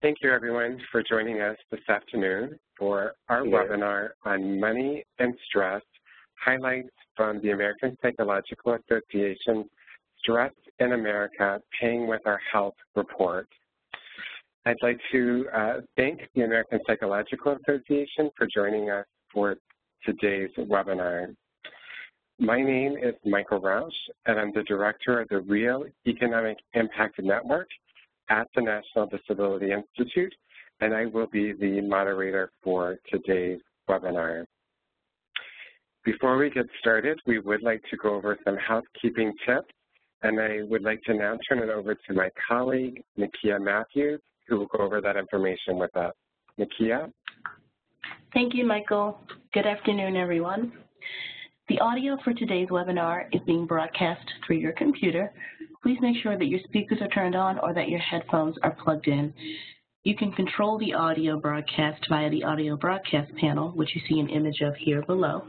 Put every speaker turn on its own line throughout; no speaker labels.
Thank you, everyone, for joining us this afternoon for our webinar on Money and Stress, highlights from the American Psychological Association's Stress in America, Paying with Our Health report. I'd like to thank the American Psychological Association for joining us for today's webinar. My name is Michael Rausch, and I'm the Director of the Real Economic Impact Network at the National Disability Institute, and I will be the moderator for today's webinar. Before we get started, we would like to go over some housekeeping tips, and I would like to now turn it over to my colleague, Nakia Matthews, who will go over that information with us. Nakia?
Thank you, Michael. Good afternoon, everyone. The audio for today's webinar is being broadcast through your computer. Please make sure that your speakers are turned on or that your headphones are plugged in. You can control the audio broadcast via the audio broadcast panel, which you see an image of here below.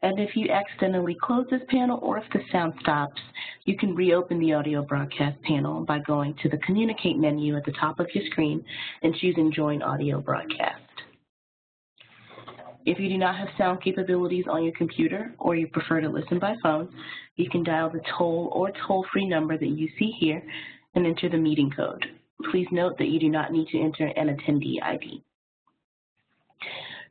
And if you accidentally close this panel or if the sound stops, you can reopen the audio broadcast panel by going to the Communicate menu at the top of your screen and choosing Join Audio Broadcast. If you do not have sound capabilities on your computer or you prefer to listen by phone, you can dial the toll or toll-free number that you see here and enter the meeting code. Please note that you do not need to enter an attendee ID.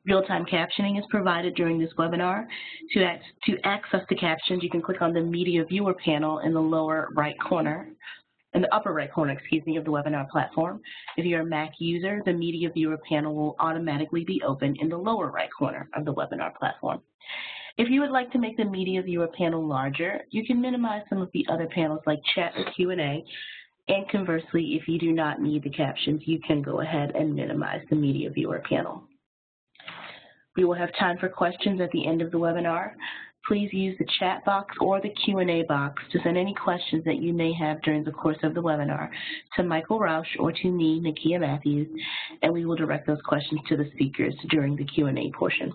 Real-time captioning is provided during this webinar. To access the captions, you can click on the Media Viewer panel in the lower right corner, in the upper right corner, of the webinar platform. If you're a Mac user, the Media Viewer panel will automatically be open in the lower right corner of the webinar platform. If you would like to make the Media Viewer panel larger, you can minimize some of the other panels like chat or Q&A, and conversely, if you do not need the captions, you can go ahead and minimize the Media Viewer panel. We will have time for questions at the end of the webinar. Please use the chat box or the Q&A box to send any questions that you may have during the course of the webinar to Michael Rausch or to me, Nakia Matthews, and we will direct those questions to the speakers during the Q&A portion.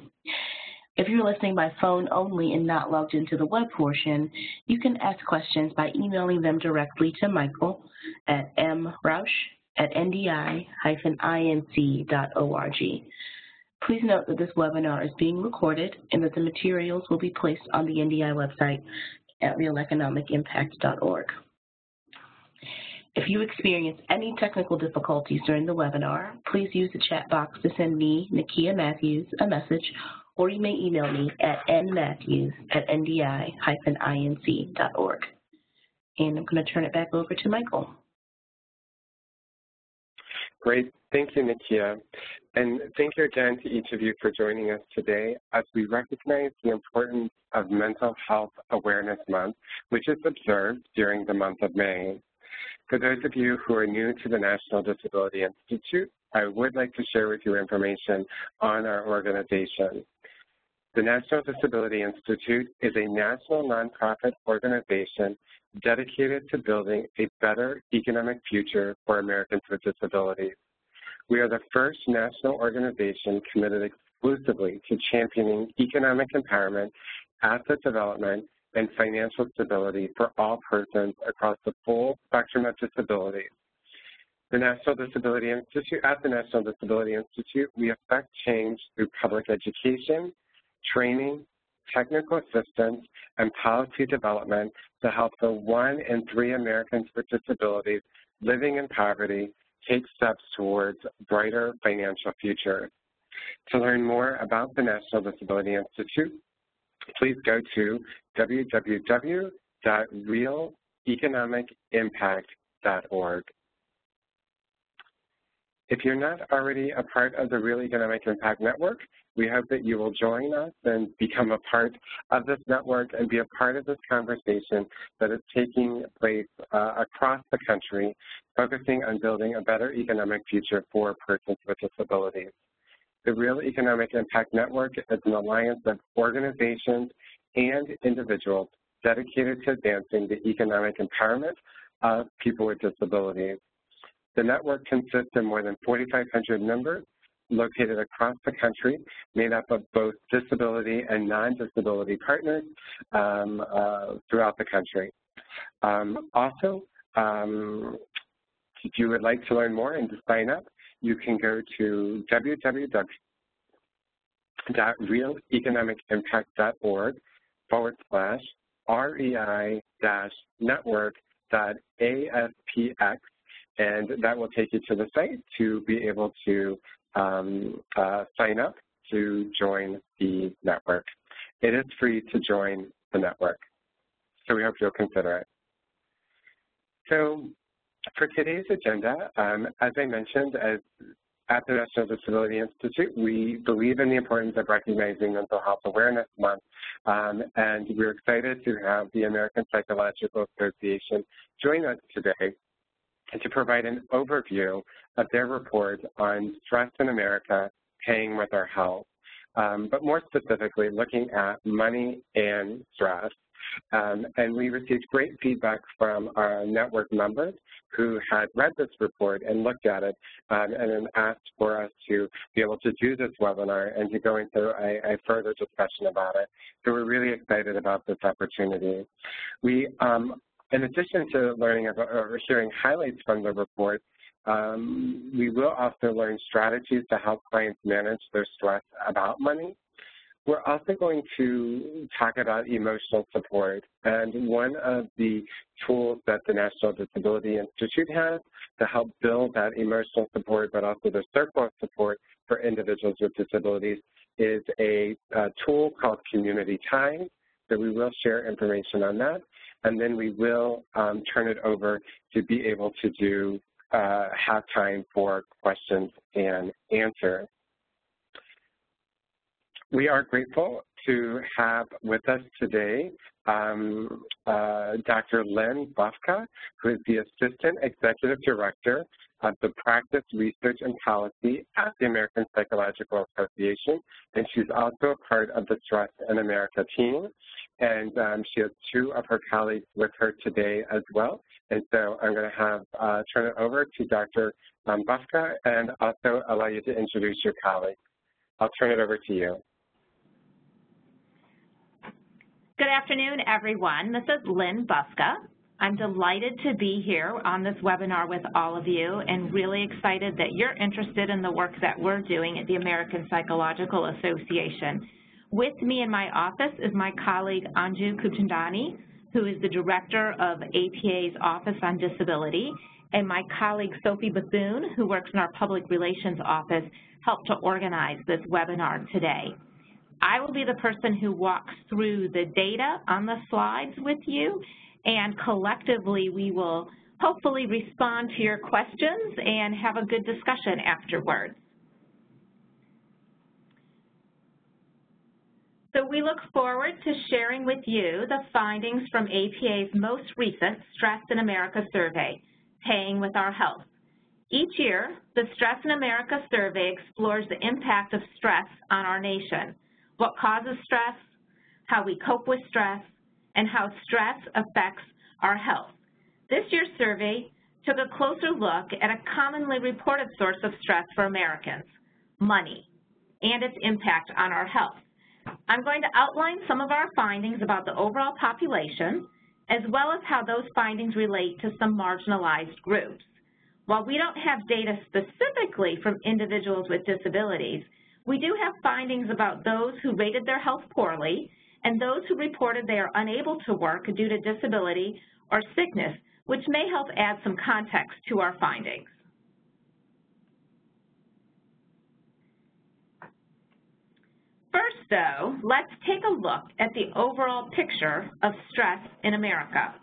If you're listening by phone only and not logged into the web portion, you can ask questions by emailing them directly to Michael at mrausch@ndi-inc.org. Please note that this webinar is being recorded and that the materials will be placed on the NDI website at realeconomicimpact.org. If you experience any technical difficulties during the webinar, please use the chat box to send me, Nakia Matthews, a message, or you may email me at nmatthews@ndi-inc.org. And I'm going to turn it back over to Michael.
Great. Thank you, Nakia. And thank you again to each of you for joining us today as we recognize the importance of Mental Health Awareness Month, which is observed during the month of May. For those of you who are new to the National Disability Institute, I would like to share with you information on our organization. The National Disability Institute is a national nonprofit organization dedicated to building a better economic future for Americans with disabilities. We are the first national organization committed exclusively to championing economic empowerment, asset development, and financial stability for all persons across the full spectrum of disabilities. At the National Disability Institute, we effect change through public education, training, technical assistance, and policy development to help the 1 in 3 Americans with disabilities living in poverty take steps towards a brighter financial future. To learn more about the National Disability Institute, please go to www.realeconomicimpact.org. If you're not already a part of the Real Economic Impact Network, we hope that you will join us and become a part of this network and be a part of this conversation that is taking place across the country, focusing on building a better economic future for persons with disabilities. The Real Economic Impact Network is an alliance of organizations and individuals dedicated to advancing the economic empowerment of people with disabilities. The network consists of more than 4,500 members located across the country, made up of both disability and non-disability partners throughout the country. Also, if you would like to learn more and to sign up, you can go to www.realeconomic-impact.org/REI-network.aspx, and that will take you to the site to be able to sign up to join the network. It is free to join the network, so we hope you'll consider it. So for today's agenda, as I mentioned, at the National Disability Institute, we believe in the importance of recognizing Mental Health Awareness Month, and we're excited to have the American Psychological Association join us today and to provide an overview of their report on stress in America, paying with our health, but more specifically looking at money and stress. And we received great feedback from our network members who had read this report and looked at it and then asked for us to be able to do this webinar and to go into a further discussion about it. So we're really excited about this opportunity. We, in addition to learning about or hearing highlights from the report, we will also learn strategies to help clients manage their stress about money. We're also going to talk about emotional support, and one of the tools that the National Disability Institute has to help build that emotional support, but also the circle of support for individuals with disabilities, is a tool called Community Ties. So we will share information on that, and then we will turn it over to be able to have time for questions and answers. We are grateful to have with us today Dr. Lynn Bufka, who is the Assistant Executive Director of the Practice, Research, and Policy at the American Psychological Association, and she's also a part of the Stress in America team, and she has two of her colleagues with her today as well. And so I'm going to turn it over to Dr. Bufka and also allow you to introduce your colleagues. I'll turn it over to you.
Good afternoon, everyone. This is Lynn Bufka. I'm delighted to be here on this webinar with all of you and really excited that you're interested in the work that we're doing at the American Psychological Association. With me in my office is my colleague Anju Kuchandani, who is the Director of APA's Office on Disability, and my colleague Sophie Bethune, who works in our Public Relations Office, helped to organize this webinar today. I will be the person who walks through the data on the slides with you, and collectively we will hopefully respond to your questions and have a good discussion afterwards. So we look forward to sharing with you the findings from APA's most recent Stress in America survey, Paying with Our Health. Each year, the Stress in America survey explores the impact of stress on our nation, what causes stress, how we cope with stress, and how stress affects our health. This year's survey took a closer look at a commonly reported source of stress for Americans, money, and its impact on our health. I'm going to outline some of our findings about the overall population, as well as how those findings relate to some marginalized groups. While we don't have data specifically from individuals with disabilities, we do have findings about those who rated their health poorly and those who reported they are unable to work due to disability or sickness, which may help add some context to our findings. First, though, let's take a look at the overall picture of stress in America.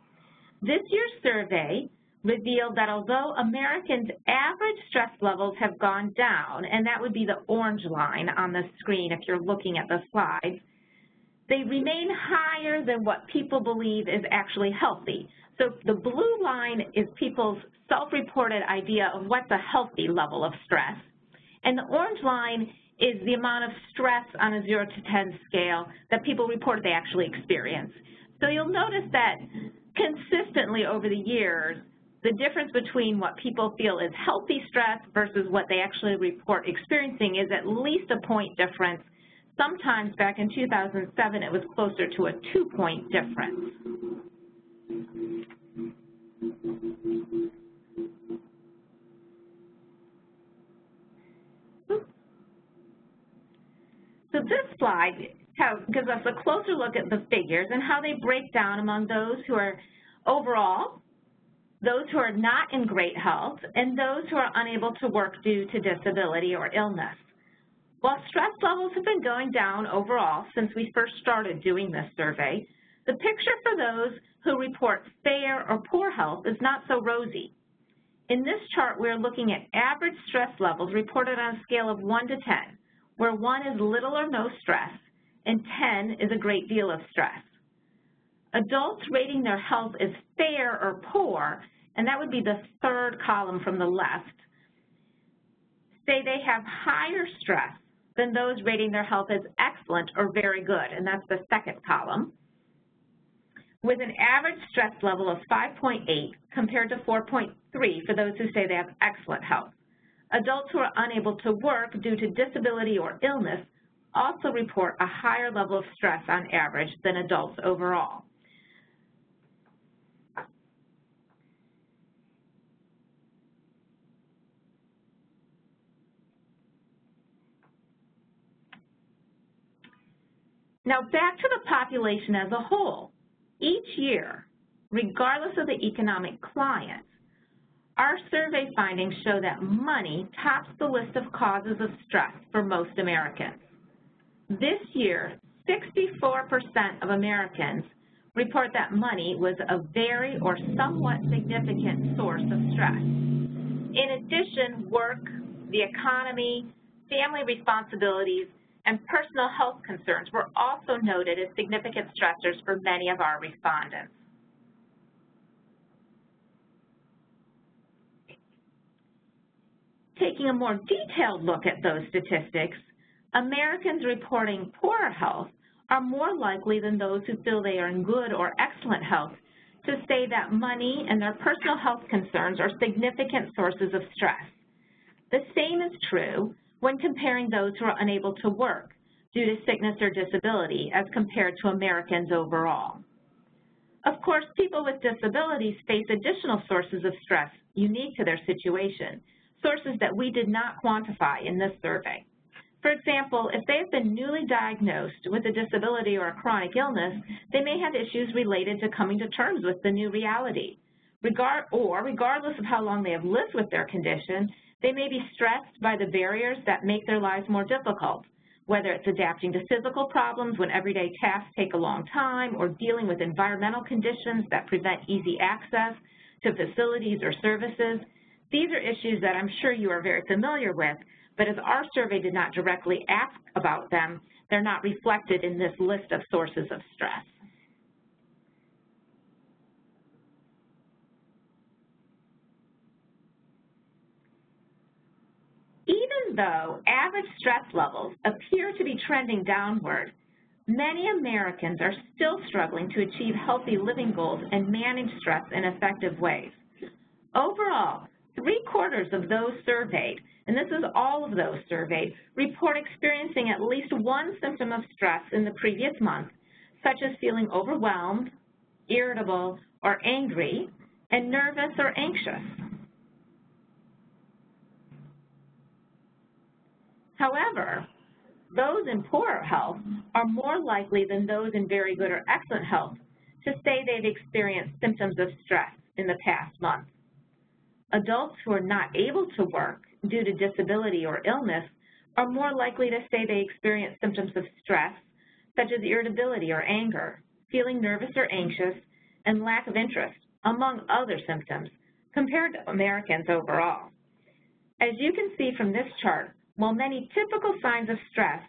This year's survey revealed that although Americans' average stress levels have gone down, and that would be the orange line on the screen if you're looking at the slides, they remain higher than what people believe is actually healthy. So the blue line is people's self-reported idea of what's a healthy level of stress, and the orange line is the amount of stress on a 0 to 10 scale that people report they actually experience. So you'll notice that consistently over the years, the difference between what people feel is healthy stress versus what they actually report experiencing is at least a point difference. Sometimes back in 2007, it was closer to a 2-point difference. this slide gives us a closer look at the figures and how they break down among those who are overall, those who are not in great health, and those who are unable to work due to disability or illness. While stress levels have been going down overall since we first started doing this survey, the picture for those who report fair or poor health is not so rosy. In this chart, we're looking at average stress levels reported on a scale of 1 to 10, where 1 is little or no stress, and 10 is a great deal of stress. Adults rating their health as fair or poor, and that would be the third column from the left, say they have higher stress than those rating their health as excellent or very good, and that's the second column, with an average stress level of 5.8 compared to 4.3 for those who say they have excellent health. Adults who are unable to work due to disability or illness also report a higher level of stress on average than adults overall. Now back to the population as a whole. Each year, regardless of the economic climate, our survey findings show that money tops the list of causes of stress for most Americans. This year, 64% of Americans report that money was a very or somewhat significant source of stress. In addition, work, the economy, family responsibilities, and personal health concerns were also noted as significant stressors for many of our respondents. Taking a more detailed look at those statistics, Americans reporting poorer health are more likely than those who feel they are in good or excellent health to say that money and their personal health concerns are significant sources of stress. The same is true when comparing those who are unable to work due to sickness or disability as compared to Americans overall. Of course, people with disabilities face additional sources of stress unique to their situation, sources that we did not quantify in this survey. For example, if they have been newly diagnosed with a disability or a chronic illness, they may have issues related to coming to terms with the new reality. Regardless of how long they have lived with their condition, they may be stressed by the barriers that make their lives more difficult, whether it's adapting to physical problems when everyday tasks take a long time, or dealing with environmental conditions that prevent easy access to facilities or services. These are issues that I'm sure you are very familiar with, but as our survey did not directly ask about them, they're not reflected in this list of sources of stress. Even though average stress levels appear to be trending downward, many Americans are still struggling to achieve healthy living goals and manage stress in effective ways. Overall, 3/4 of those surveyed, and this is all of those surveyed, report experiencing at least one symptom of stress in the previous month, such as feeling overwhelmed, irritable, or angry, and nervous or anxious. However, those in poorer health are more likely than those in very good or excellent health to say they've experienced symptoms of stress in the past month. Adults who are not able to work due to disability or illness are more likely to say they experience symptoms of stress, such as irritability or anger, feeling nervous or anxious, and lack of interest, among other symptoms, compared to Americans overall. As you can see from this chart, while many typical signs of stress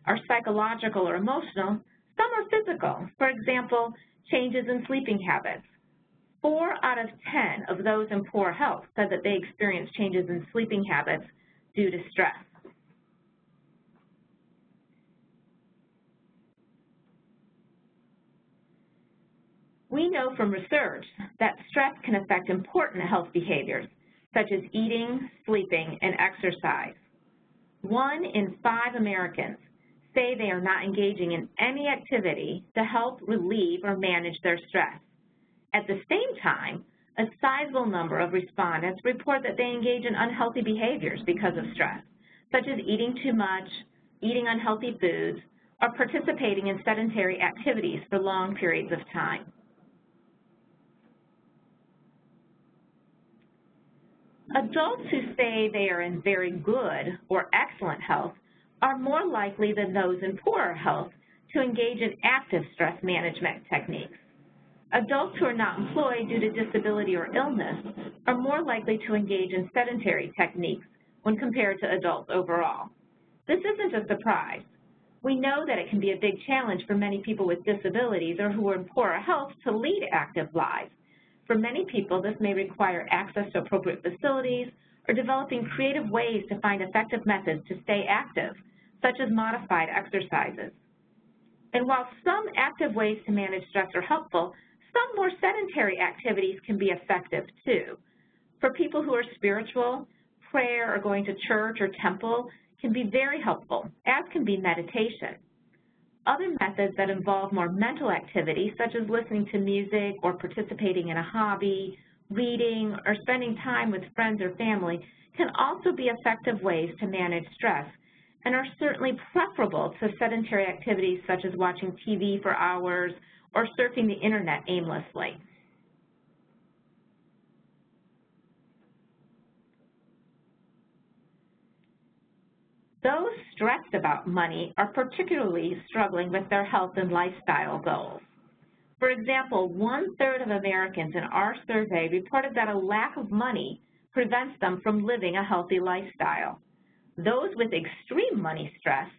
are psychological or emotional, some are physical. For example, changes in sleeping habits. 4 out of 10 of those in poor health said that they experienced changes in sleeping habits due to stress. We know from research that stress can affect important health behaviors, such as eating, sleeping, and exercise. 1 in 5 Americans say they are not engaging in any activity to help relieve or manage their stress. At the same time, a sizable number of respondents report that they engage in unhealthy behaviors because of stress, such as eating too much, eating unhealthy foods, or participating in sedentary activities for long periods of time. Adults who say they are in very good or excellent health are more likely than those in poorer health to engage in active stress management techniques. Adults who are not employed due to disability or illness are more likely to engage in sedentary techniques when compared to adults overall. This isn't a surprise. We know that it can be a big challenge for many people with disabilities or who are in poorer health to lead active lives. For many people, this may require access to appropriate facilities or developing creative ways to find effective methods to stay active, such as modified exercises. And while some active ways to manage stress are helpful, some more sedentary activities can be effective too. For people who are spiritual, prayer or going to church or temple can be very helpful, as can be meditation. Other methods that involve more mental activity, such as listening to music or participating in a hobby, reading, or spending time with friends or family, can also be effective ways to manage stress and are certainly preferable to sedentary activities such as watching TV for hours or surfing the internet aimlessly. Those stressed about money are particularly struggling with their health and lifestyle goals. For example, 1/3 of Americans in our survey reported that a lack of money prevents them from living a healthy lifestyle. Those with extreme money stress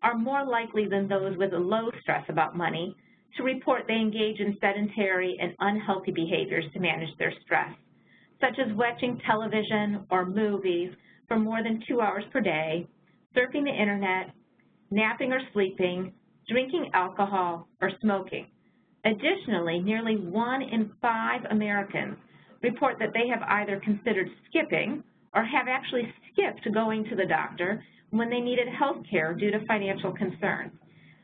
are more likely than those with low stress about money to report they engage in sedentary and unhealthy behaviors to manage their stress, such as watching television or movies for more than 2 hours per day, surfing the internet, napping or sleeping, drinking alcohol, or smoking. Additionally, nearly 1 in 5 Americans report that they have either considered skipping or have actually skipped going to the doctor when they needed health care due to financial concerns.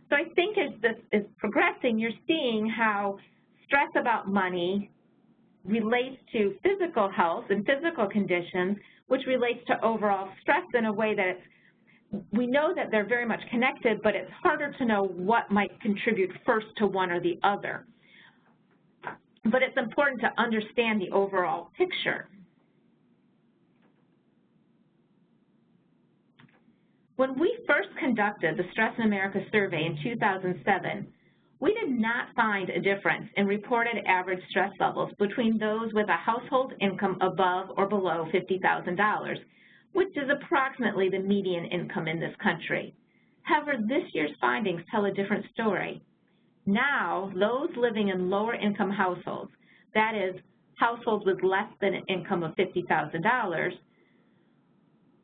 So I think as this is progressing, you're seeing how stress about money relates to physical health and physical conditions, which relates to overall stress in a way that we know that they're very much connected, but it's harder to know what might contribute first to one or the other. But it's important to understand the overall picture. When we first conducted the Stress in America survey in 2007, we did not find a difference in reported average stress levels between those with a household income above or below $50,000, which is approximately the median income in this country. However, this year's findings tell a different story. Now, those living in lower income households, that is, households with less than an income of $50,000,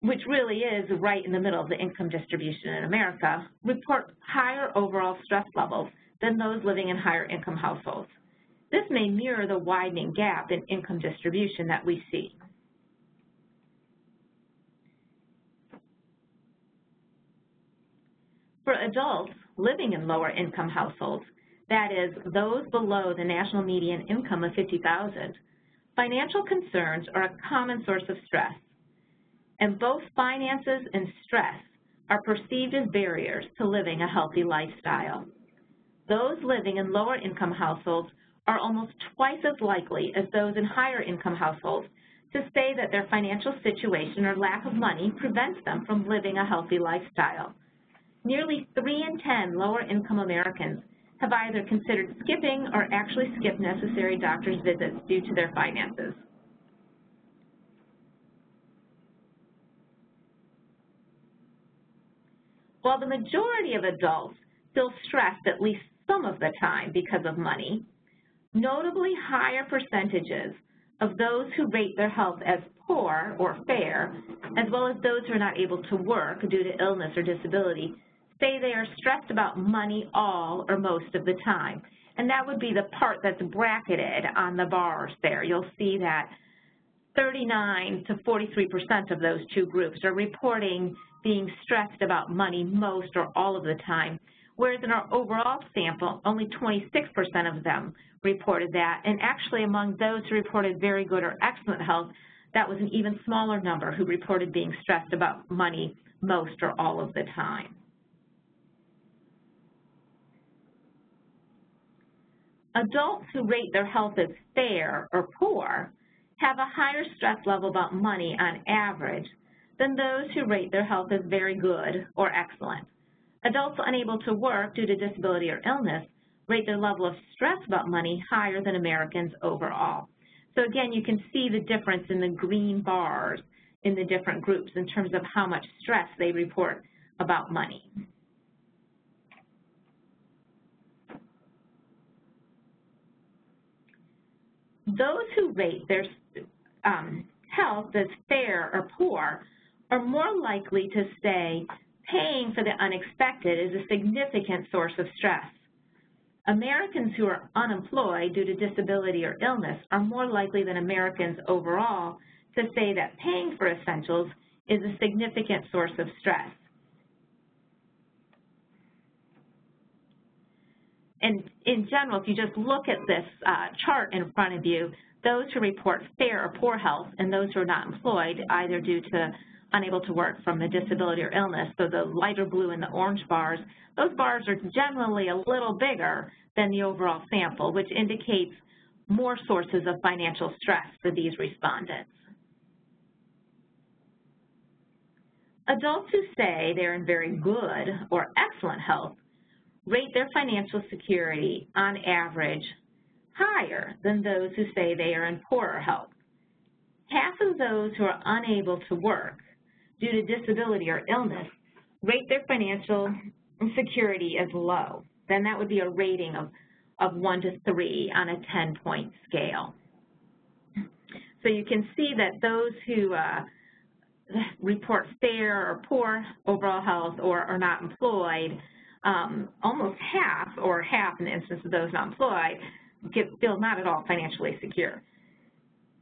which really is right in the middle of the income distribution in America, report higher overall stress levels than those living in higher income households. This may mirror the widening gap in income distribution that we see. For adults living in lower income households, that is, those below the national median income of $50,000, financial concerns are a common source of stress, and both finances and stress are perceived as barriers to living a healthy lifestyle. Those living in lower income households are almost twice as likely as those in higher income households to say that their financial situation or lack of money prevents them from living a healthy lifestyle. Nearly 3 in 10 lower income Americans have either considered skipping or actually skipped necessary doctor's visits due to their finances. While the majority of adults feel stressed at least some of the time because of money, notably higher percentages of those who rate their health as poor or fair, as well as those who are not able to work due to illness or disability, say they are stressed about money all or most of the time. And that would be the part that's bracketed on the bars there. You'll see that 39 to 43% of those two groups are reporting being stressed about money most or all of the time, whereas in our overall sample, only 26% of them reported that. And actually among those who reported very good or excellent health, that was an even smaller number who reported being stressed about money most or all of the time. Adults who rate their health as fair or poor have a higher stress level about money on average than those who rate their health as very good or excellent. Adults unable to work due to disability or illness rate their level of stress about money higher than Americans overall. So again, you can see the difference in the green bars in the different groups in terms of how much stress they report about money. Those who rate their health as fair or poor are more likely to say paying for the unexpected is a significant source of stress. Americans who are unemployed due to disability or illness are more likely than Americans overall to say that paying for essentials is a significant source of stress. And in general, if you just look at this chart in front of you, those who report fair or poor health and those who are not employed, either due to unable to work from a disability or illness, so the lighter blue and the orange bars, those bars are generally a little bigger than the overall sample, which indicates more sources of financial stress for these respondents. Adults who say they're in very good or excellent health rate their financial security on average higher than those who say they are in poorer health. Half of those who are unable to work due to disability or illness rate their financial security as low. Then that would be a rating of 1 to 3 on a 10-point scale. So you can see that those who report fair or poor overall health or are not employed, almost half, or half in the instance of those not employed, feel not at all financially secure,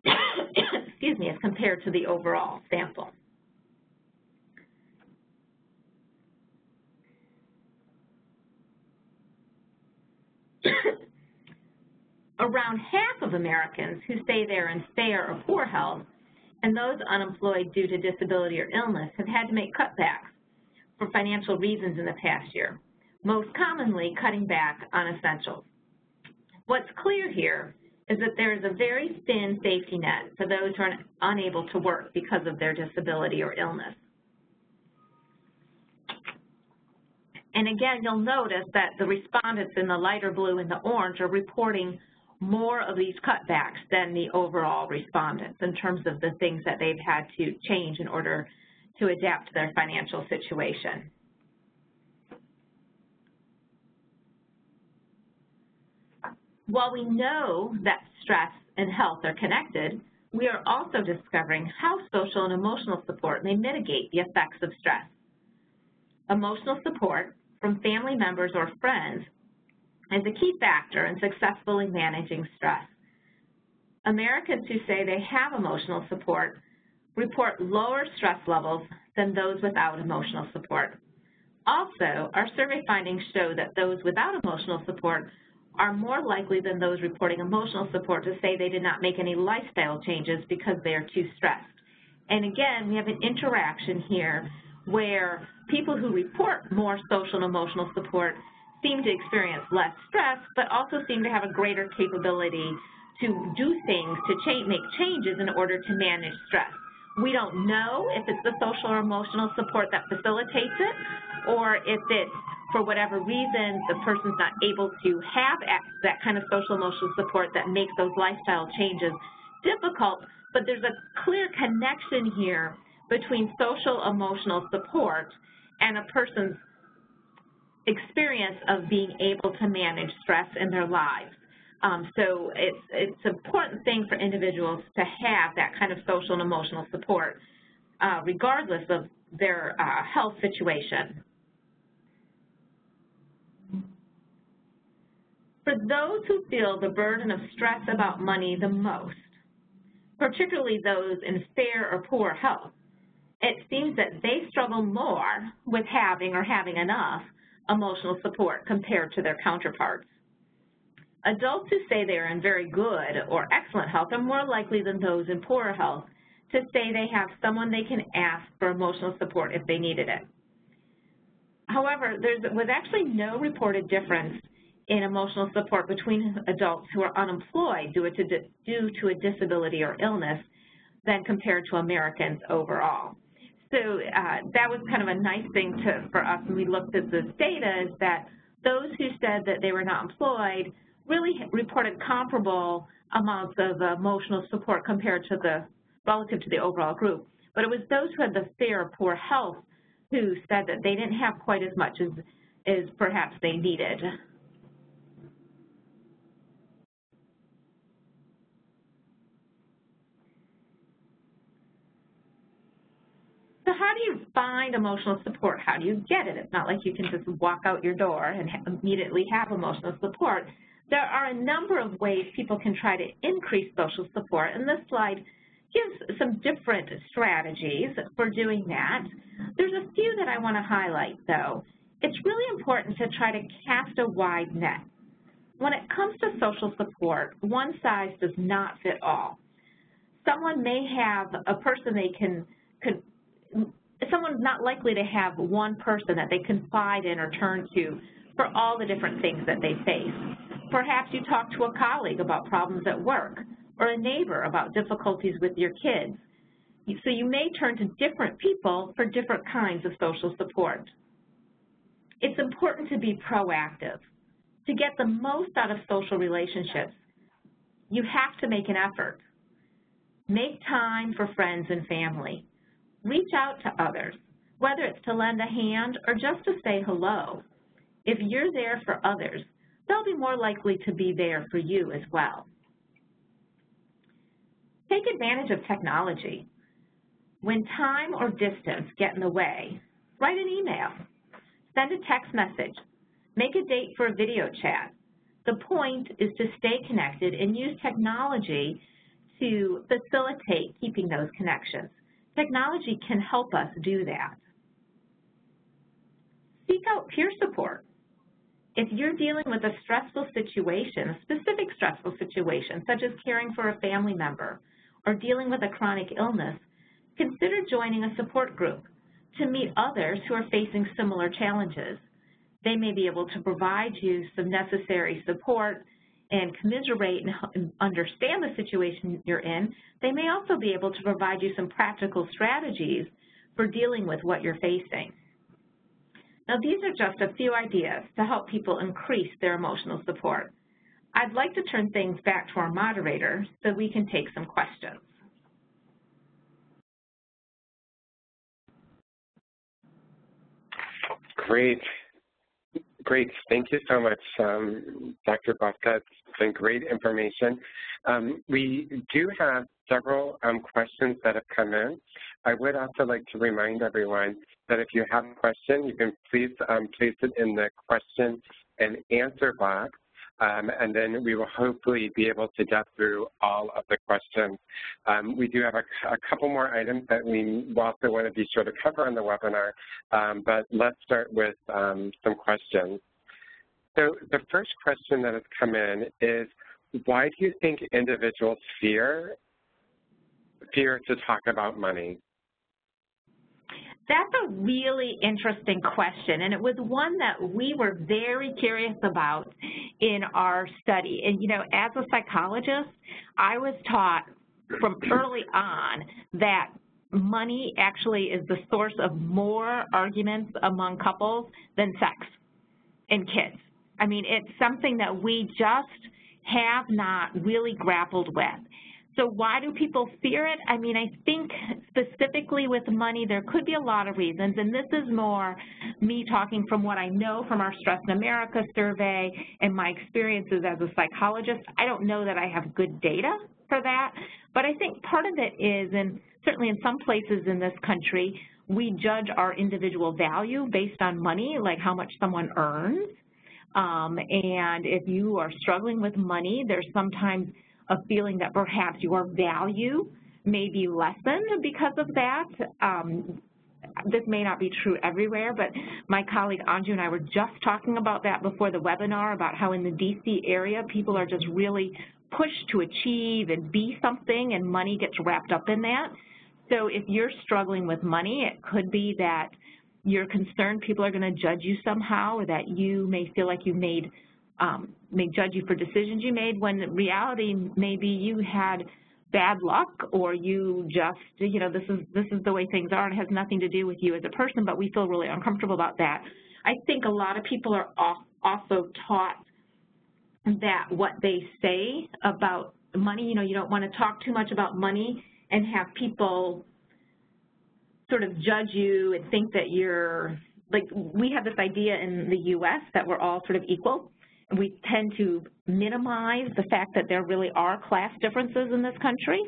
excuse me, as compared to the overall sample. Around half of Americans who say they're in fair or poor health and those unemployed due to disability or illness have had to make cutbacks for financial reasons in the past year, most commonly cutting back on essentials. What's clear here is that there is a very thin safety net for those who are unable to work because of their disability or illness. And again, you'll notice that the respondents in the lighter blue and the orange are reporting more of these cutbacks than the overall respondents in terms of the things that they've had to change in order to adapt to their financial situation. While we know that stress and health are connected, we are also discovering how social and emotional support may mitigate the effects of stress. Emotional support from family members or friends is a key factor in successfully managing stress. Americans who say they have emotional support report lower stress levels than those without emotional support. Also, our survey findings show that those without emotional support are more likely than those reporting emotional support to say they did not make any lifestyle changes because they are too stressed. And again, we have an interaction here where people who report more social and emotional support seem to experience less stress, but also seem to have a greater capability to do things, to make changes in order to manage stress. We don't know if it's the social or emotional support that facilitates it, or if it's, for whatever reason, the person's not able to have that kind of social emotional support that makes those lifestyle changes difficult, but there's a clear connection here between social emotional support and a person's experience of being able to manage stress in their lives. So it's an important thing for individuals to have that kind of social and emotional support, regardless of their health situation. For those who feel the burden of stress about money the most, particularly those in fair or poor health, it seems that they struggle more with having or having enough emotional support compared to their counterparts. Adults who say they are in very good or excellent health are more likely than those in poorer health to say they have someone they can ask for emotional support if they needed it. However, there was actually no reported difference in emotional support between adults who are unemployed due to a disability or illness than compared to Americans overall. So that was kind of a nice thing for us when we looked at this data, is that those who said that they were not employed really reported comparable amounts of emotional support relative to the overall group. But it was those who had the fear of poor health who said that they didn't have quite as much as perhaps they needed. So how do you find emotional support? How do you get it? It's not like you can just walk out your door and immediately have emotional support. There are a number of ways people can try to increase social support, and this slide gives some different strategies for doing that. There's a few that I want to highlight, though. It's really important to try to cast a wide net. When it comes to social support, one size does not fit all. Someone may have a person someone's not likely to have one person that they confide in or turn to for all the different things that they face. Perhaps you talk to a colleague about problems at work, or a neighbor about difficulties with your kids. So you may turn to different people for different kinds of social support. It's important to be proactive. To get the most out of social relationships, you have to make an effort. Make time for friends and family. Reach out to others, whether it's to lend a hand or just to say hello. If you're there for others, they'll be more likely to be there for you as well. Take advantage of technology. When time or distance get in the way, write an email, send a text message, make a date for a video chat. The point is to stay connected and use technology to facilitate keeping those connections. Technology can help us do that. Seek out peer support. If you're dealing with a stressful situation, a specific stressful situation, such as caring for a family member or dealing with a chronic illness, consider joining a support group to meet others who are facing similar challenges. They may be able to provide you some necessary support and commiserate and understand the situation you're in. They may also be able to provide you some practical strategies for dealing with what you're facing. Now, these are just a few ideas to help people increase their emotional support. I'd like to turn things back to our moderator so we can take some questions.
Great. Great. Thank you so much, Dr. Bosca. It's been great information. We do have several questions that have come in. I would also like to remind everyone that if you have a question, you can please place it in the question and answer box, and then we will hopefully be able to get through all of the questions. We do have a couple more items that we also want to be sure to cover on the webinar, but let's start with some questions. So the first question that has come in is, why do you think individuals fear to talk about money?
That's a really interesting question, and it was one that we were very curious about in our study. And, you know, as a psychologist, I was taught from early on that money actually is the source of more arguments among couples than sex and kids. I mean, it's something that we just have not really grappled with. So why do people fear it? I mean, I think specifically with money, there could be a lot of reasons, and this is more me talking from what I know from our Stress in America survey and my experiences as a psychologist. I don't know that I have good data for that, but I think part of it is, and certainly in some places in this country, we judge our individual value based on money, like how much someone earns. And if you are struggling with money, there's sometimes a feeling that perhaps your value may be lessened because of that. This may not be true everywhere, but my colleague Anju and I were just talking about that before the webinar, about how in the DC area people are just really pushed to achieve and be something, and money gets wrapped up in that. So if you're struggling with money, it could be that you're concerned people are going to judge you somehow, or that you may feel like you've made may judge you for decisions you made, when in reality maybe you had bad luck, or you just, this is the way things are, and it has nothing to do with you as a person, but we feel really uncomfortable about that. I think a lot of people are also taught that what they say about money, you don't want to talk too much about money and have people sort of judge you and think that you're, like, we have this idea in the U.S. that we're all sort of equal. And we tend to minimize the fact that there really are class differences in this country.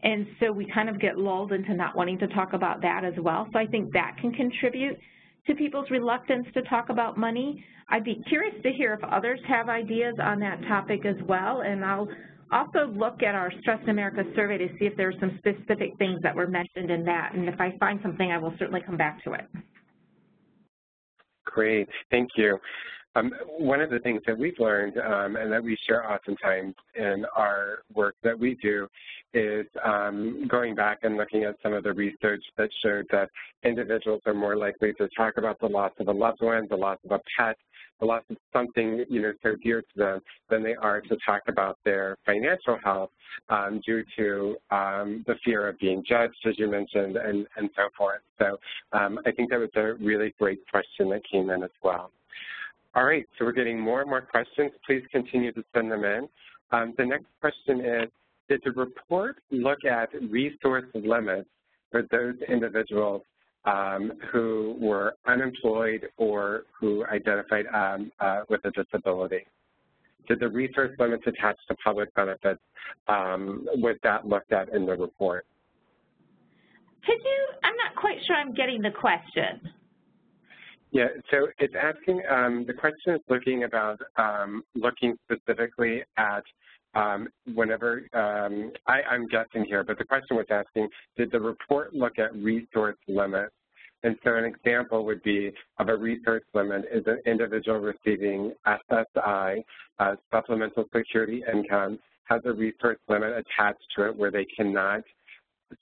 And so we kind of get lulled into not wanting to talk about that as well. So I think that can contribute to people's reluctance to talk about money. I'd be curious to hear if others have ideas on that topic as well. And I'll also look at our Stress in America survey to see if there are some specific things that were mentioned in that. And if I find something, I will certainly come back to it.
Great, thank you. One of the things that we've learned and that we share oftentimes in our work that we do is going back and looking at some of the research that showed that individuals are more likely to talk about the loss of a loved one, the loss of a pet, the loss of something so dear to them than they are to talk about their financial health due to the fear of being judged, as you mentioned, and so forth. So I think that was a really great question that came in as well. All right, so we're getting more and more questions. Please continue to send them in. The next question is, did the report look at resource limits for those individuals who were unemployed or who identified with a disability? Did the resource limits attached to public benefits, was that looked at in the report?
Could you, I'm not quite sure I'm getting the question.
Yeah, so it's asking, the question is looking specifically at whenever, I'm guessing here, but the question was asking, did the report look at resource limits? And so an example would be of a resource limit is an individual receiving SSI, supplemental security income, has a resource limit attached to it where they cannot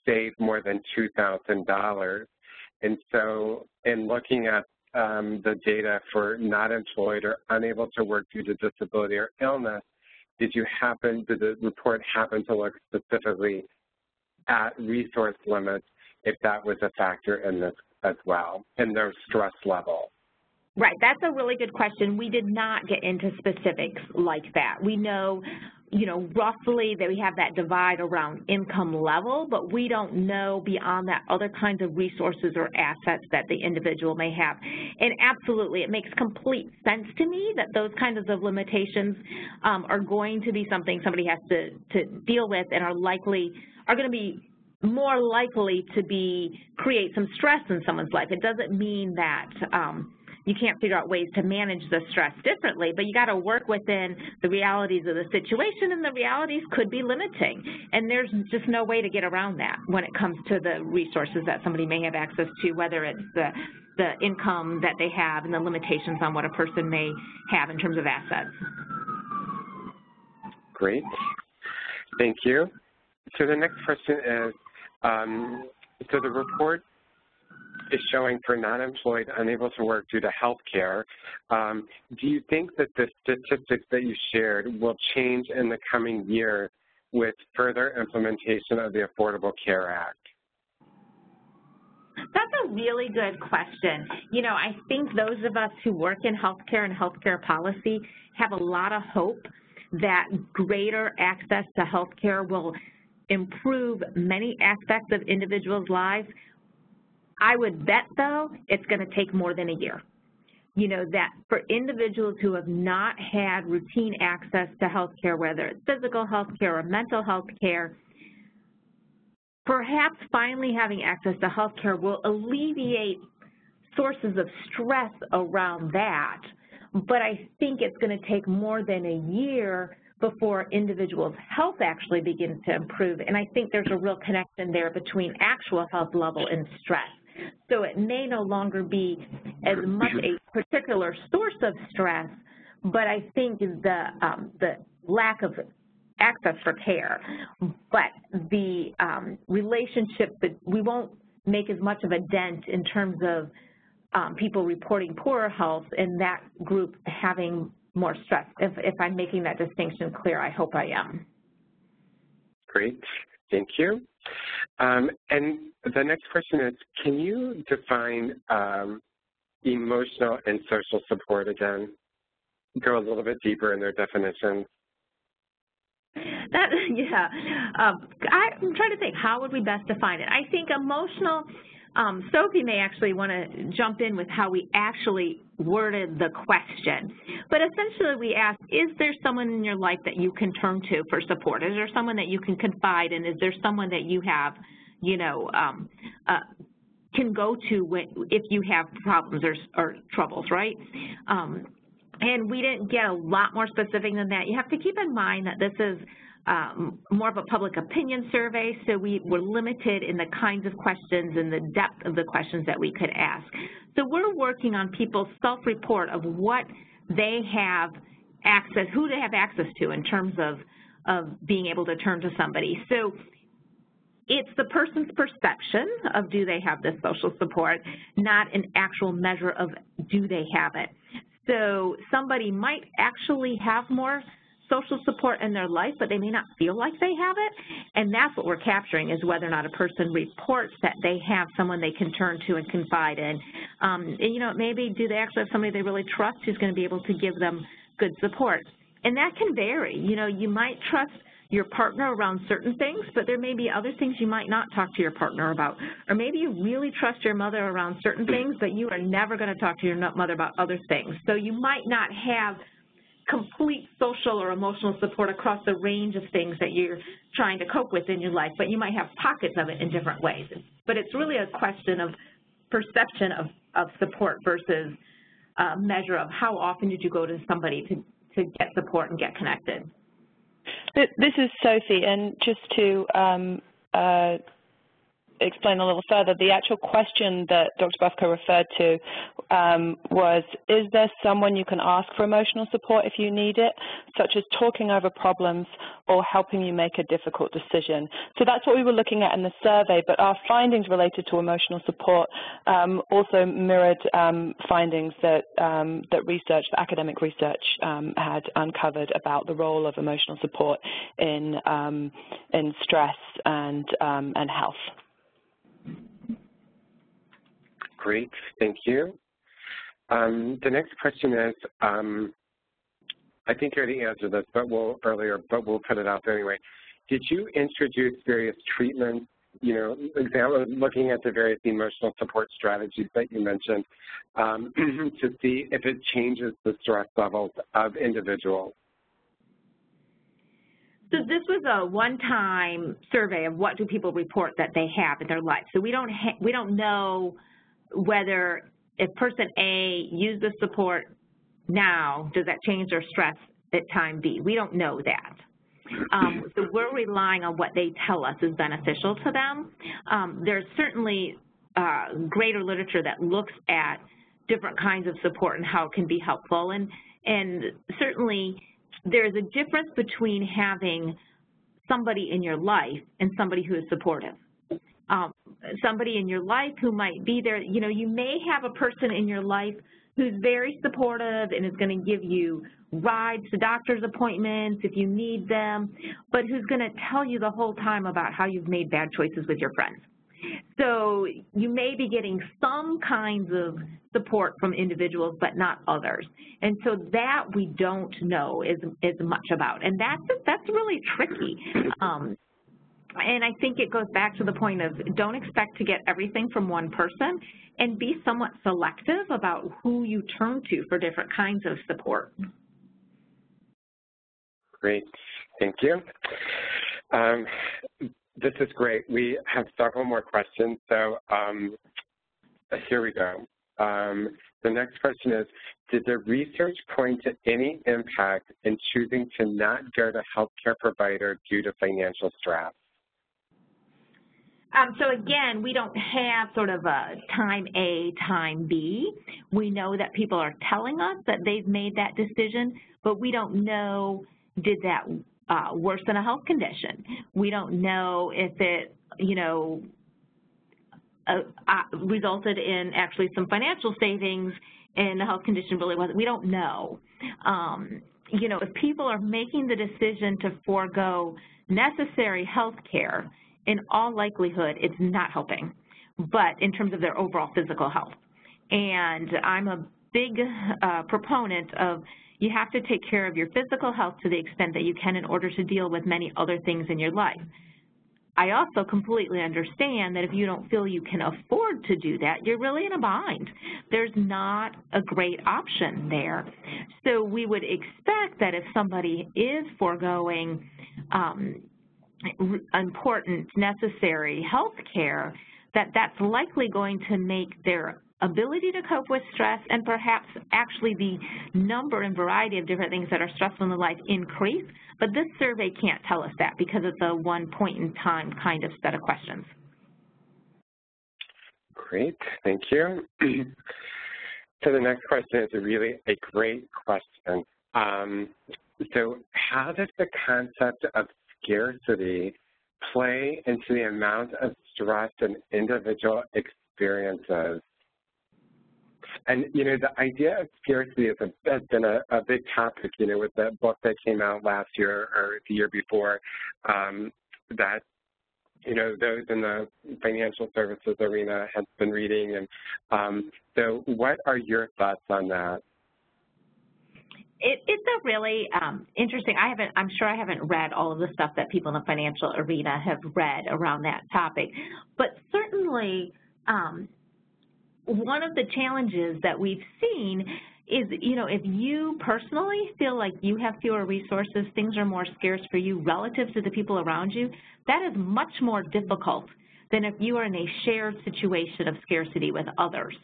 save more than $2,000. And so in looking at the data for not employed or unable to work due to disability or illness, did the report happen to look specifically at resource limits if that was a factor in this as well, in their stress level?
Right, that's a really good question. We did not get into specifics like that. We know, roughly that we have that divide around income level, but we don't know beyond that other kinds of resources or assets that the individual may have. And absolutely, it makes complete sense to me that those kinds of limitations are going to be something somebody has to deal with and are going to be more likely to create some stress in someone's life. It doesn't mean that you can't figure out ways to manage the stress differently, but you got to work within the realities of the situation, and the realities could be limiting. And there's just no way to get around that when it comes to the resources that somebody may have access to, whether it's the income that they have and the limitations on what a person may have in terms of assets.
Great. Thank you. So the next question is, so the report is showing for non-employed unable to work due to health care. Do you think that the statistics that you shared will change in the coming year with further implementation of the Affordable Care Act?
That's a really good question. I think those of us who work in healthcare and healthcare policy have a lot of hope that greater access to healthcare will improve many aspects of individuals' lives. I would bet, though, it's going to take more than a year. That for individuals who have not had routine access to health care, whether it's physical health care or mental health care, perhaps finally having access to health care will alleviate sources of stress around that. But I think it's going to take more than a year before individuals' health actually begins to improve. And I think there's a real connection there between actual health level and stress. So it may no longer be as much a particular source of stress, but I think the lack of access for care, but the relationship that we won't make as much of a dent in terms of people reporting poorer health and that group having more stress. If I'm making that distinction clear, I hope I am.
Great, thank you. And the next question is, can you define emotional and social support again? Go a little bit deeper in their definitions.
Yeah, I'm trying to think, how would we best define it? I think emotional, Sophie may actually want to jump in with how we actually worded the question. But essentially we asked, is there someone in your life that you can turn to for support? Is there someone that you can confide in? Is there someone that you have, you know, can go to if you have problems or troubles, right? And we didn't get a lot more specific than that. You have to keep in mind that this is more of a public opinion survey, so we were limited in the kinds of questions and the depth of the questions that we could ask. So we're working on people's self-report of what they have access, who they have access to in terms of being able to turn to somebody. So it's the person's perception of do they have this social support, not an actual measure of do they have it. So somebody might actually have more social support in their life, but they may not feel like they have it, and that's what we're capturing, is whether or not a person reports that they have someone they can turn to and confide in. And, you know, maybe do they actually have somebody they really trust who's going to be able to give them good support? And that can vary. You know, you might trust your partner around certain things, but there may be other things you might not talk to your partner about. Or maybe you really trust your mother around certain things, but you are never going to talk to your mother about other things. So you might not have complete social or emotional support across the range of things that you're trying to cope with in your life, but you might have pockets of it in different ways. But it's really a question of perception of support versus a measure of how often did you go to somebody to get support and get connected.
This is Sophie, and just to explain a little further, the actual question that Dr. Buffco referred to was, is there someone you can ask for emotional support if you need it, such as talking over problems or helping you make a difficult decision? So that's what we were looking at in the survey, but our findings related to emotional support also mirrored findings that that academic research had uncovered about the role of emotional support in stress and health.
Great, thank you. The next question is, I think you already answered this but we'll put it out there anyway. Did you introduce various treatments, you know, looking at the various emotional support strategies that you mentioned to see if it changes the stress levels of individuals?
So this was a one-time survey of what do people report that they have in their life. So we don't know whether if person A used the support now, does that change their stress at time B? We don't know that. So we're relying on what they tell us is beneficial to them. There's certainly greater literature that looks at different kinds of support and how it can be helpful. And certainly there's a difference between having somebody in your life and somebody who is supportive. Somebody in your life who might be there, you know, you may have a person in your life who's very supportive and is going to give you rides to doctor's appointments if you need them, but who's going to tell you the whole time about how you've made bad choices with your friends. So you may be getting some kinds of support from individuals, but not others. And so that we don't know as much about. And that's really tricky. And I think it goes back to the point of don't expect to get everything from one person and be somewhat selective about who you turn to for different kinds of support.
Great, thank you. This is great. We have several more questions, so here we go. The next question is, did the research point to any impact in choosing to not go to healthcare provider due to financial stress?
So again, we don't have sort of a time A, time B. We know that people are telling us that they've made that decision, but we don't know, did that worsen a health condition? We don't know if it, you know, resulted in actually some financial savings and the health condition really wasn't. We don't know. You know, if people are making the decision to forego necessary health care, in all likelihood, it's not helping, but in terms of their overall physical health. And I'm a big proponent of you have to take care of your physical health to the extent that you can in order to deal with many other things in your life. I also completely understand that if you don't feel you can afford to do that, you're really in a bind. There's not a great option there. So we would expect that if somebody is foregoing important, necessary health care, that's likely going to make their ability to cope with stress and perhaps actually the number and variety of different things that are stressful in the life increase. But this survey can't tell us that because it's a one point in time kind of set of questions.
Great, thank you. So the next question is really a great question. So how does the concept of scarcity play into the amount of stress an individual experiences? And, you know, the idea of scarcity has been a big topic, you know, with the book that came out last year or the year before that, you know, those in the financial services arena have been reading. And so what are your thoughts on that?
It's a really interesting, I'm sure I haven't read all of the stuff that people in the financial arena have read around that topic, but certainly one of the challenges that we've seen is, you know, if you personally feel like you have fewer resources, things are more scarce for you relative to the people around you, that is much more difficult than if you are in a shared situation of scarcity with others.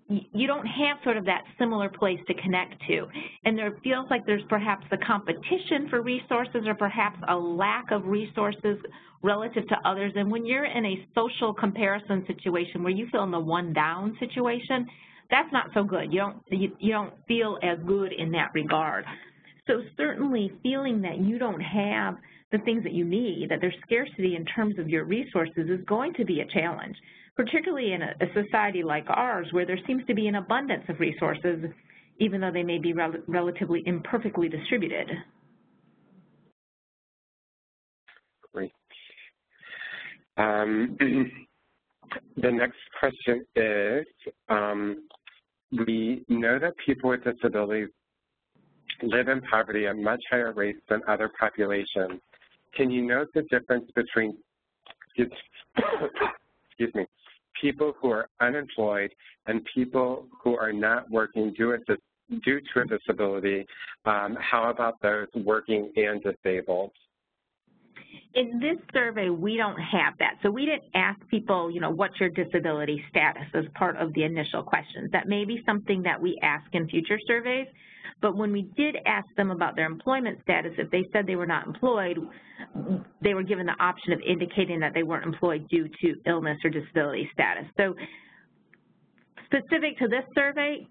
You don't have sort of that similar place to connect to. And there feels like there's perhaps a competition for resources or perhaps a lack of resources relative to others. And when you're in a social comparison situation where you feel in the one down situation, that's not so good. You don't feel as good in that regard. So certainly feeling that you don't have the things that you need, that there's scarcity in terms of your resources is going to be a challenge, particularly in a society like ours where there seems to be an abundance of resources, even though they may be relatively imperfectly distributed.
Great. The next question is, we know that people with disabilities live in poverty at much higher rates than other populations. Can you note the difference between, excuse me, people who are unemployed and people who are not working due to a disability? How about those working and disabled?
In this survey, we don't have that. So we didn't ask people, you know, what's your disability status as part of the initial questions. That may be something that we ask in future surveys. But when we did ask them about their employment status, if they said they were not employed, they were given the option of indicating that they weren't employed due to illness or disability status. So specific to this survey,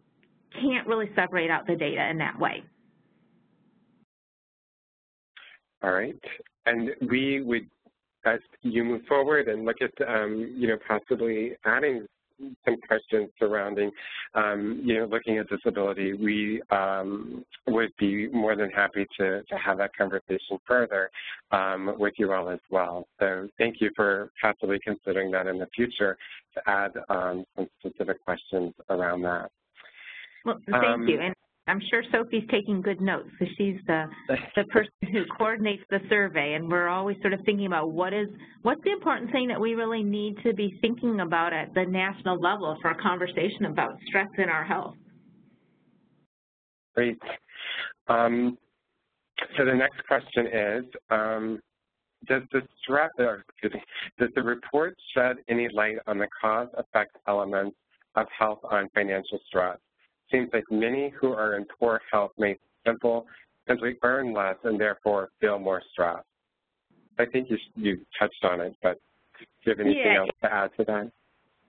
can't really separate out the data in that way.
All right. And we would, as you move forward and look at, you know, possibly adding some questions surrounding, you know, looking at disability, we would be more than happy to have that conversation further with you all as well. So thank you for possibly considering that in the future to add some specific questions around that.
Well, thank you. And I'm sure Sophie's taking good notes because she's the person who coordinates the survey, and we're always sort of thinking about what's the important thing that we really need to be thinking about at the national level for a conversation about stress in our health.
Great. So the next question is, does the report shed any light on the cause-effect elements of health on financial stress? Seems like many who are in poor health may simply earn less and therefore feel more stressed. I think you touched on it, but do you have anything else to add to that?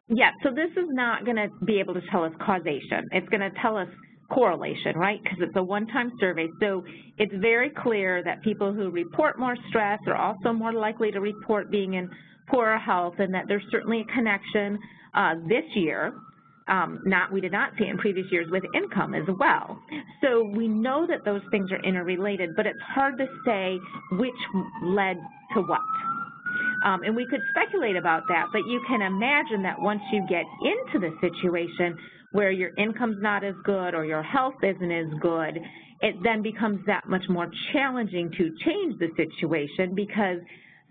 Yeah, so this is not going to be able to tell us causation. It's going to tell us correlation, right? Because it's a one-time survey. So it's very clear that people who report more stress are also more likely to report being in poorer health, and that there's certainly a connection this year. We did not see it in previous years with income as well. So we know that those things are interrelated, but it's hard to say which led to what. And we could speculate about that, but you can imagine that once you get into the situation where your income's not as good or your health isn't as good, it then becomes that much more challenging to change the situation, because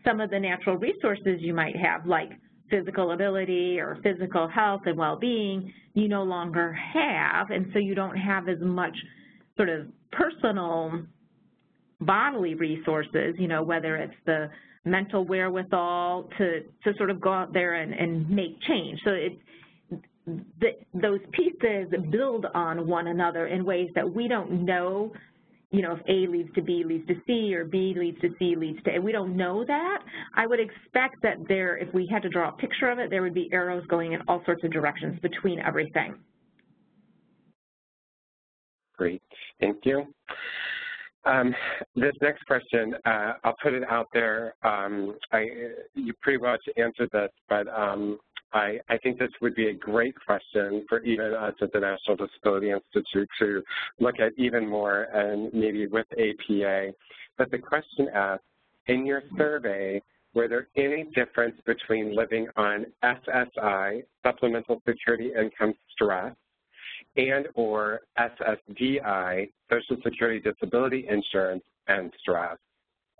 some of the natural resources you might have, like physical ability or physical health and well-being, you no longer have, and so you don't have as much sort of personal bodily resources, you know, whether it's the mental wherewithal to sort of go out there and make change. So those pieces build on one another in ways that we don't know, you know, if A leads to B leads to C, or B leads to C leads to A. We don't know that. I would expect that if we had to draw a picture of it, there would be arrows going in all sorts of directions between everything.
Great, thank you. This next question, I'll put it out there. You pretty much answered this, but I think this would be a great question for even us at the National Disability Institute to look at even more, and maybe with APA. But the question asks, in your survey, were there any difference between living on SSI, Supplemental Security Income Stress, and or SSDI, Social Security Disability Insurance and Stress?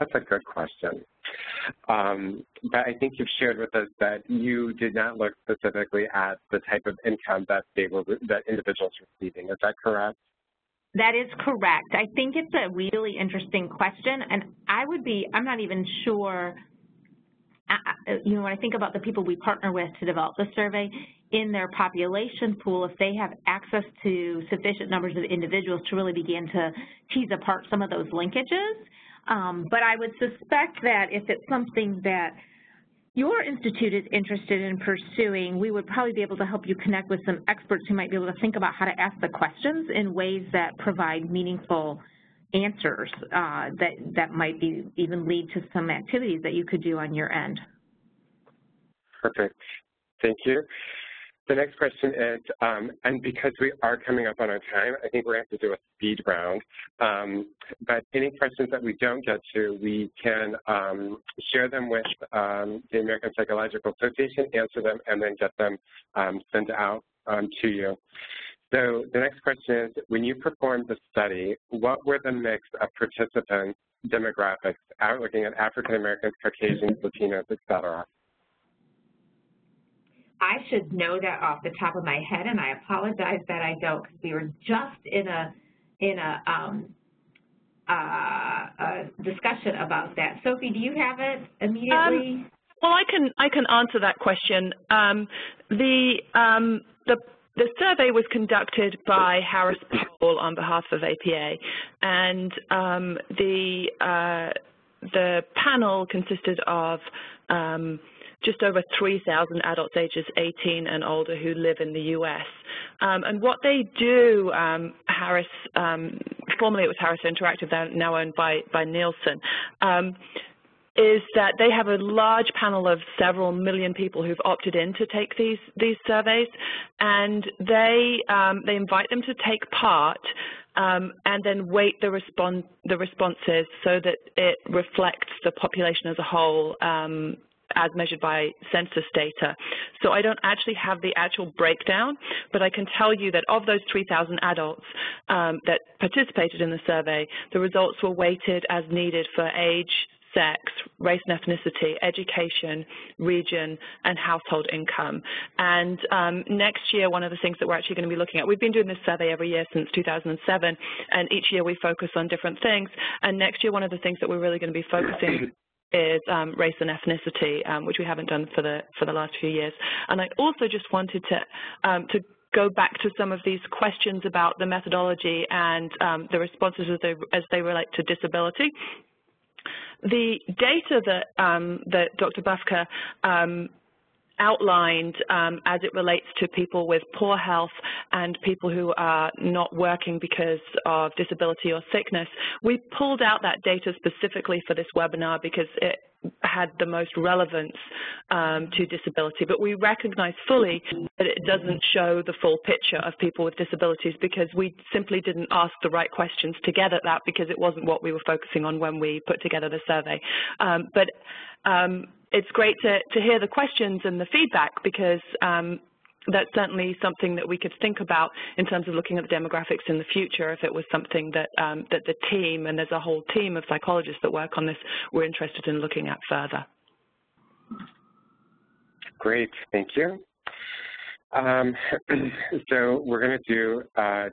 That's a good question. But I think you've shared with us that you did not look specifically at the type of income that individuals were receiving. Is that correct?
That is correct. I think it's a really interesting question, and I'm not even sure, you know, when I think about the people we partner with to develop the survey, in their population pool, if they have access to sufficient numbers of individuals to really begin to tease apart some of those linkages. But I would suspect that if it's something that your institute is interested in pursuing, we would probably be able to help you connect with some experts who might be able to think about how to ask the questions in ways that provide meaningful answers that might even lead to some activities that you could do on your end.
Perfect. Thank you. The next question is, and because we are coming up on our time, I think we're going to have to do a speed round. But any questions that we don't get to, we can share them with the American Psychological Association, answer them, and then get them sent out to you. So the next question is, when you performed the study, what were the mix of participants, demographics, looking at African Americans, Caucasians, Latinos, et cetera?
I should know that off the top of my head, and I apologize that I don't, because we were just in a discussion about that. Sophie, do you have it immediately?
Well, I can answer that question. The survey was conducted by Harris Poll on behalf of APA, and the panel consisted of just over 3,000 adults ages 18 and older who live in the U.S. And what they do, Harris, formerly it was Harris Interactive, they're now owned by Nielsen, is that they have a large panel of several million people who've opted in to take these surveys, and they invite them to take part and then weight the responses so that it reflects the population as a whole, as measured by census data. So I don't actually have the actual breakdown, but I can tell you that of those 3,000 adults that participated in the survey, the results were weighted as needed for age, sex, race and ethnicity, education, region, and household income. And next year, one of the things that we're actually going to be looking at, we've been doing this survey every year since 2007, and each year we focus on different things. And next year, one of the things that we're really going to be focusing is race and ethnicity, which we haven't done for the last few years. And I also just wanted to go back to some of these questions about the methodology and the responses as they relate to disability. The data that Dr. Bufka outlined as it relates to people with poor health and people who are not working because of disability or sickness. We pulled out that data specifically for this webinar because it had the most relevance to disability, but we recognize fully that it doesn't show the full picture of people with disabilities because we simply didn't ask the right questions to get at that because it wasn't what we were focusing on when we put together the survey. But it's great to hear the questions and the feedback because that's certainly something that we could think about in terms of looking at the demographics in the future if it was something that that the team, and there's a whole team of psychologists that work on this, were interested in looking at further.
Great, thank you. So we're going to do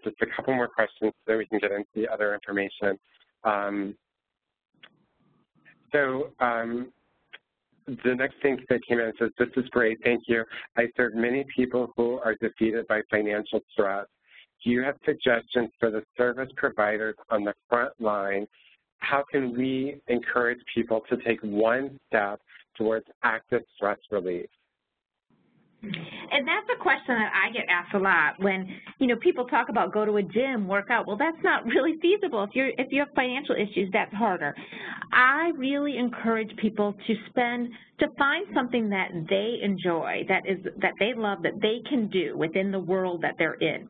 just a couple more questions so that we can get into the other information. The next thing that came in says, this is great, thank you. I serve many people who are defeated by financial stress. Do you have suggestions for the service providers on the front line? How can we encourage people to take one step towards active stress relief?
And that's a question that I get asked a lot when, people talk about go to a gym, work out. Well, that's not really feasible. If you have financial issues, that's harder. I really encourage people to find something that they enjoy, that they love, that they can do within the world that they're in.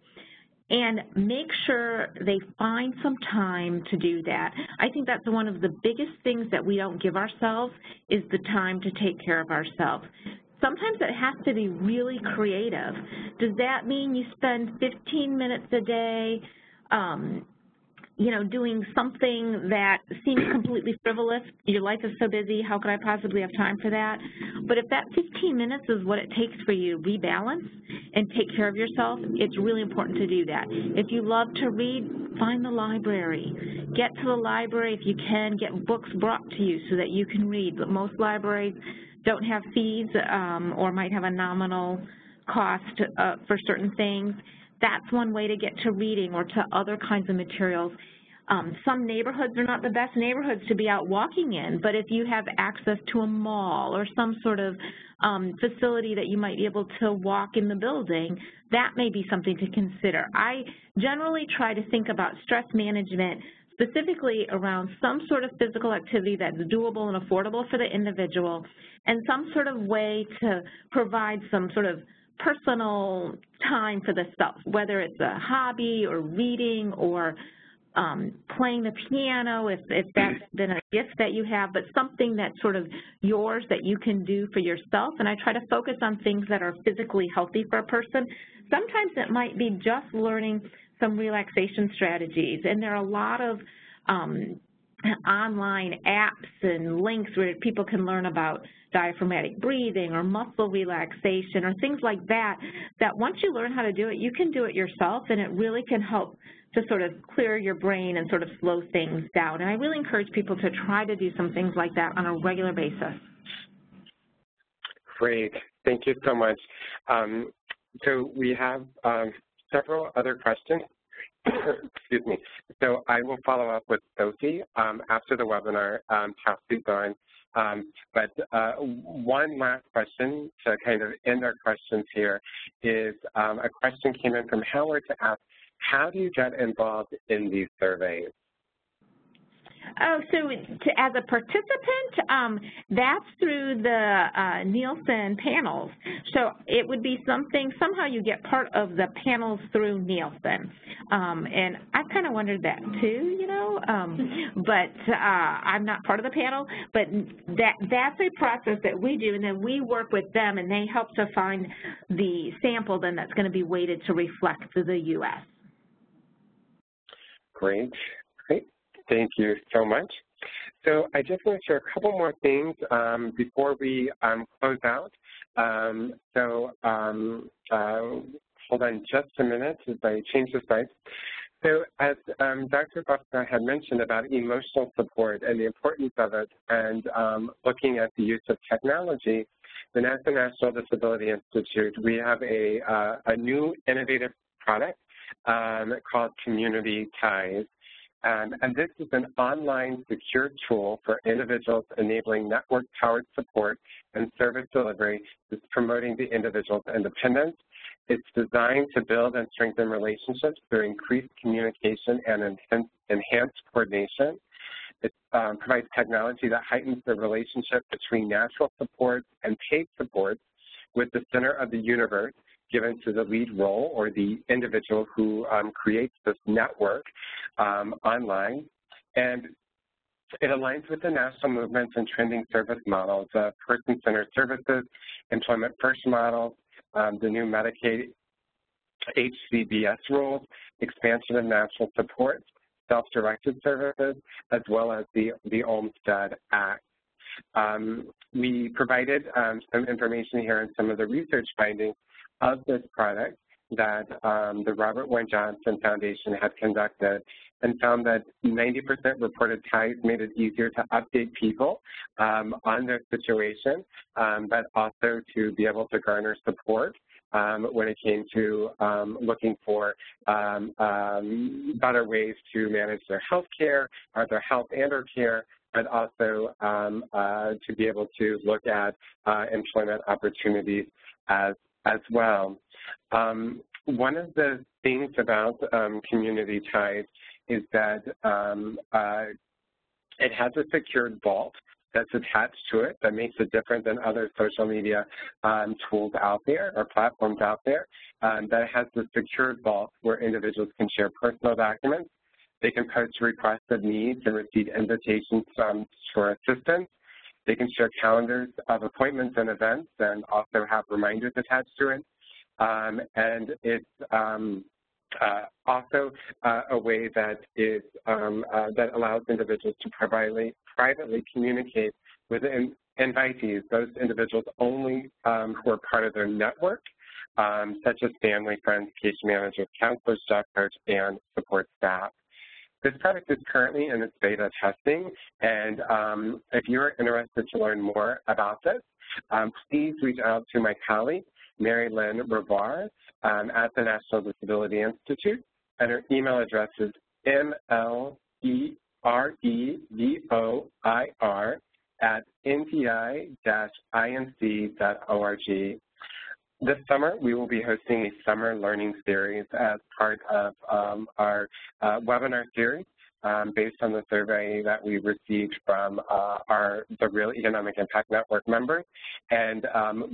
And make sure they find some time to do that. I think that's one of the biggest things that we don't give ourselves is the time to take care of ourselves. Sometimes it has to be really creative. Does that mean you spend 15 minutes a day, doing something that seems completely frivolous? Your life is so busy, how could I possibly have time for that? But if that 15 minutes is what it takes for you to rebalance and take care of yourself, it's really important to do that. If you love to read, find the library. Get to the library if you can, get books brought to you so that you can read. But most libraries don't have fees or might have a nominal cost for certain things. That's one way to get to reading or to other kinds of materials. Some neighborhoods are not the best neighborhoods to be out walking in, but if you have access to a mall or some sort of facility that you might be able to walk in the building, that may be something to consider. I generally try to think about stress management specifically around some sort of physical activity that's doable and affordable for the individual, and some sort of way to provide some sort of personal time for the self, whether it's a hobby or reading or playing the piano, if that's been a gift that you have, but something that's sort of yours that you can do for yourself. And I try to focus on things that are physically healthy for a person. Sometimes it might be just learning some relaxation strategies, and there are a lot of online apps and links where people can learn about diaphragmatic breathing or muscle relaxation or things like that, that once you learn how to do it, you can do it yourself, and it really can help to sort of clear your brain and sort of slow things down. And I really encourage people to try to do some things like that on a regular basis.
Great. Thank you so much. So we have several other questions. Excuse me. So I will follow up with Sophie after the webinar. Kelsey's on. But one last question to kind of end our questions here is a question came in from Howard to ask, how do you get involved in these surveys?
Oh, so as a participant, that's through the Nielsen panels. So it would be something, somehow you get part of the panels through Nielsen. And I've kind of wondered that too, but I'm not part of the panel. But that's a process that we do, and then we work with them, and they help to find the sample then that's going to be weighted to reflect to the U.S.
Great. Thank you so much. So I just want to share a couple more things before we close out. Hold on just a minute as I change the slide. So as Dr. Buska had mentioned about emotional support and the importance of it, and looking at the use of technology, the National Disability Institute, we have a new innovative product called Community Ties. And this is an online secure tool for individuals enabling network-powered support and service delivery that's promoting the individual's independence. It's designed to build and strengthen relationships through increased communication and enhanced coordination. It provides technology that heightens the relationship between natural supports and paid supports, with the center of the universe given to the lead role or the individual who creates this network online. And it aligns with the national movements and trending service models of person-centered services, employment first models, the new Medicaid HCBS rules, expansion of national supports, self-directed services, as well as the Olmstead Act. We provided some information here on some of the research findings of this product that the Robert Wood Johnson Foundation had conducted, and found that 90% reported ties made it easier to update people on their situation, but also to be able to garner support when it came to looking for better ways to manage their health care, or their health and or care, but also to be able to look at employment opportunities as well. One of the things about community ties is that it has a secured vault that's attached to it that makes it different than other social media tools out there or platforms out there. That has the secured vault where individuals can share personal documents. They can post requests of needs and receive invitations for assistance. They can share calendars of appointments and events and also have reminders attached to it. And it's also a way that is that allows individuals to privately communicate with invitees, those individuals only who are part of their network, such as family, friends, case managers, counselors, job coach, and support staff. This product is currently in its beta testing, and if you're interested to learn more about this, please reach out to my colleague, Mary Lynn Revar, at the National Disability Institute, and her email address is mlerevoir@npi-inc.org. This summer, we will be hosting a summer learning series as part of our webinar series based on the survey that we received from the Real Economic Impact Network members. And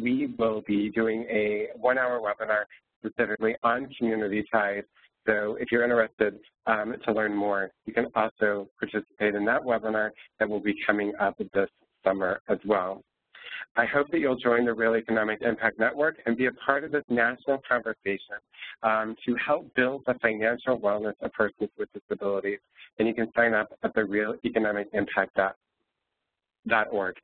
we will be doing a 1-hour webinar specifically on community ties. So if you're interested to learn more, you can also participate in that webinar that will be coming up this summer as well. I hope that you'll join the Real Economic Impact Network and be a part of this national conversation to help build the financial wellness of persons with disabilities. And you can sign up at the realeconomicimpact.org.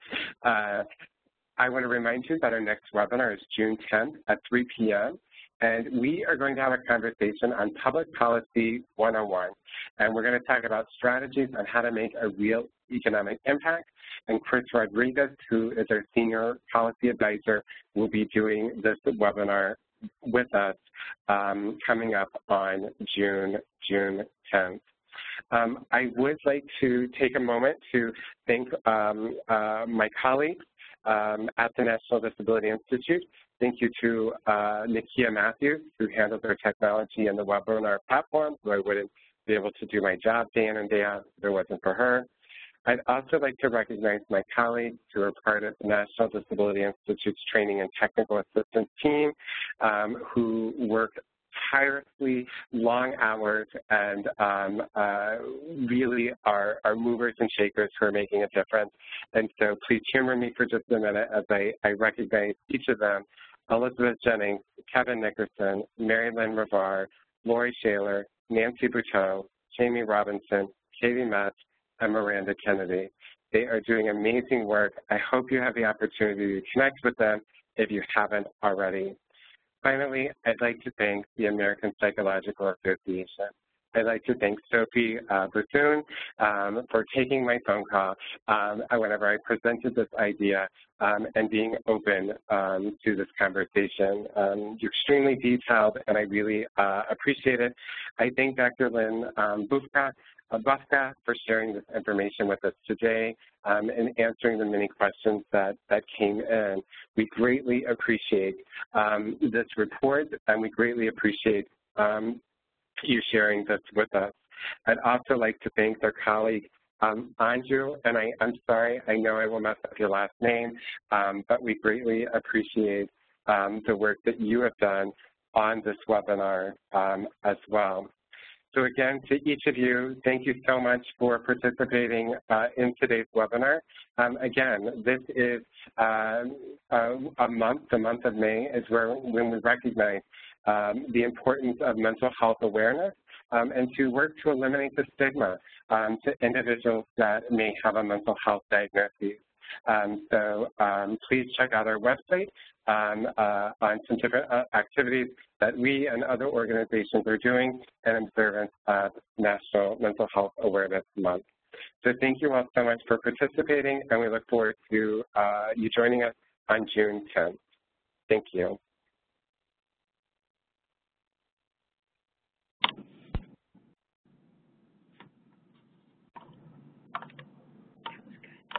I want to remind you that our next webinar is June 10th at 3 p.m. And we are going to have a conversation on Public Policy 101. And we're going to talk about strategies on how to make a real economic impact. And Chris Rodriguez, who is our Senior Policy Advisor, will be doing this webinar with us coming up on June 10th. I would like to take a moment to thank my colleagues at the National Disability Institute. Thank you to Nakia Matthews, who handles our technology and the webinar platform, who I wouldn't be able to do my job day in and day out if it wasn't for her. I'd also like to recognize my colleagues who are part of the National Disability Institute's Training and Technical Assistance team, who work tirelessly, long hours, and really are movers and shakers who are making a difference. And so please humor me for just a minute as I recognize each of them: Elizabeth Jennings, Kevin Nickerson, Mary Lynn Revar, Lori Shaler, Nancy Bouteau, Jamie Robinson, Katie Metz, and Miranda Kennedy. They are doing amazing work. I hope you have the opportunity to connect with them if you haven't already. Finally, I'd like to thank the American Psychological Association. I'd like to thank Sophie Bethune for taking my phone call whenever I presented this idea and being open to this conversation. You're extremely detailed, and I really appreciate it. I thank Dr. Lynn Bufka Bufka for sharing this information with us today and answering the many questions that came in. We greatly appreciate this report, and we greatly appreciate you sharing this with us. I'd also like to thank their colleague, Anju, and I'm sorry, I know I will mess up your last name, but we greatly appreciate the work that you have done on this webinar as well. So again, to each of you, thank you so much for participating in today's webinar. Again, this is a month, the month of May, is when we recognize the importance of mental health awareness and to work to eliminate the stigma to individuals that may have a mental health diagnosis. So please check out our website on some different activities that we and other organizations are doing in observance of National Mental Health Awareness Month. So thank you all so much for participating, and we look forward to you joining us on June 10th. Thank you.